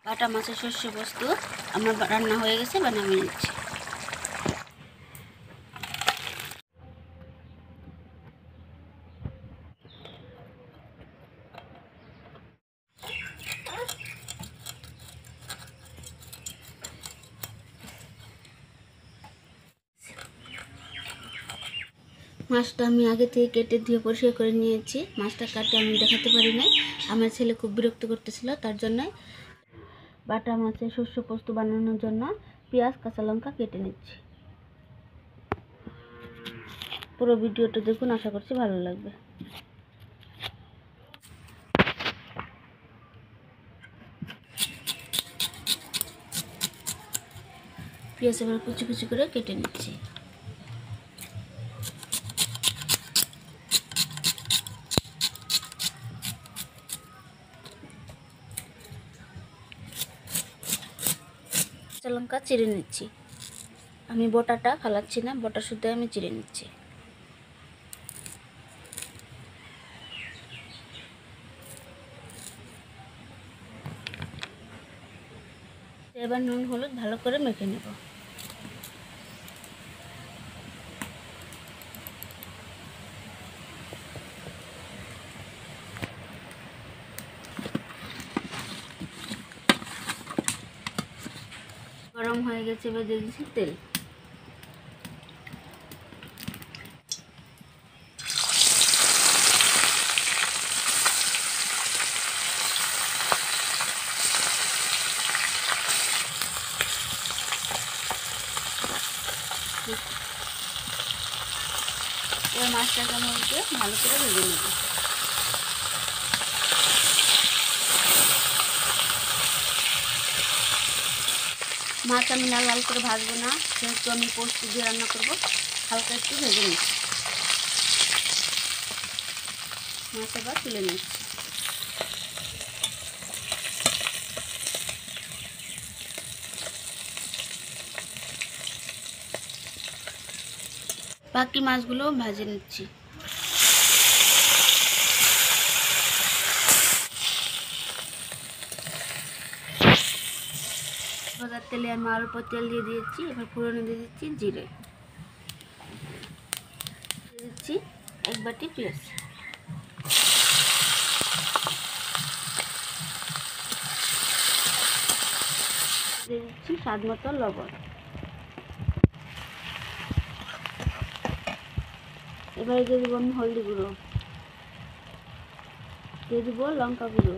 বাটা মাছের শস্য পোস্ত আমার রান্না হয়ে গেছে, বানিয়ে নিচ্ছি। মাছটা আমি আগে থেকে কেটে ধুয়ে পরিষ্কার করে নিয়েছি। মাছটা কাটে আমি দেখাতে পারি নাই, আমার ছেলে খুব বিরক্ত করতেছিল, তার জন্য বাটা মাছের শস্য পোস্ত বানানোর জন্য পেঁয়াজ কাঁচা লঙ্কা কেটে নিচ্ছি। পুরো ভিডিওটা দেখুন, আশা করছি ভালো লাগবে। পেঁয়াজ এবার কুচি কুচি করে কেটে নিচ্ছি। কাঁচা লঙ্কা চিড়ে নিচ্ছি। আমি বোটাটা ফালাচ্ছি না, বোটা শুদ্ধ আমি চিড়ে নিচ্ছি। এবার নুন হলুদ ভালো করে মেখে নেব। গরম হয়ে গেছে, এবার দিয়ে দিচ্ছি তেল। এবার মাছটাকে আমি ভালো করে ভেজে নেব। মাছ আমি লাল লাল করে ভাজবো না, যেহেতু আমি পোস্ত দিয়ে রান্না করবো, হালকা একটু ভেজে নিচ্ছি। মাছ এবার তুলে নিচ্ছি। বাকি মাছগুলো ভেজে নিচ্ছি। ভাজার তেলে আমি আলুর উপর তেল দিয়ে দিয়েছি। এবার ফোড়নে দিয়ে দিচ্ছি জিরে, দিয়ে দিচ্ছি 1 বাটি পেঁয়াজ, দিয়ে দিচ্ছি স্বাদ মতো লবণ। এবারে দিয়ে দেবো আমি হলদি গুঁড়ো, দিয়ে দেবো লঙ্কা গুঁড়ো,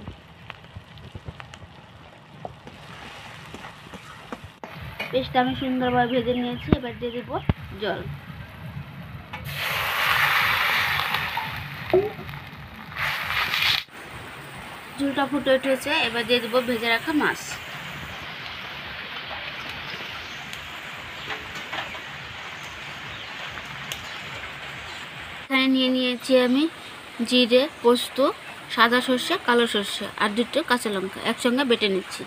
পেস্টটা আমি সুন্দরভাবে ভেজে নিয়েছি। এবার দিয়ে দেবো জল। ঝোলটা ফুটে উঠেছে, এবার দিয়ে দেবো ভেজে রাখা মাছ। এখানে নিয়ে নিয়েছি আমি জিরে, পোস্ত, সাদা সর্ষে, কালো সর্ষে আর 2টো কাঁচা লঙ্কা একসঙ্গে বেটে নিচ্ছি।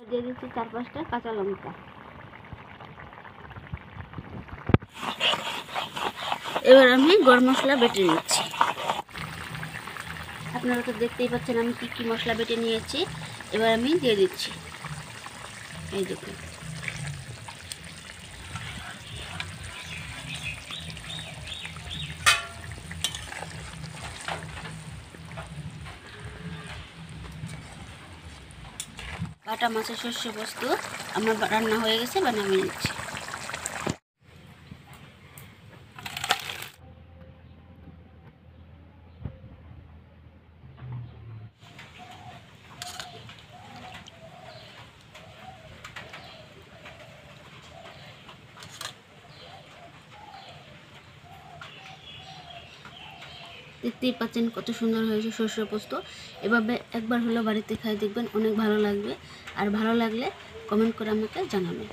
দিয়ে দিচ্ছি 4-5টা কাঁচা লঙ্কা। এবার আমি গরম মশলা বেটে নিচ্ছি। আপনারা তো দেখতেই পাচ্ছেন আমি কি মশলা বেটে নিয়েছি। এবার আমি দিয়ে দিচ্ছি, এই দেখুন। বাটা মাছের শস্য পোস্ত আমার রান্না হয়ে গেছে, বানিয়ে নিচ্ছি। দেখতেই পাচ্ছেন কত সুন্দর হয়েছে শস্য পোস্ত। এভাবে একবার হলো বাড়িতে খাই দেখবেন, অনেক ভালো লাগবে। আর ভালো লাগলে কমেন্ট করে আমাকে জানাবেন।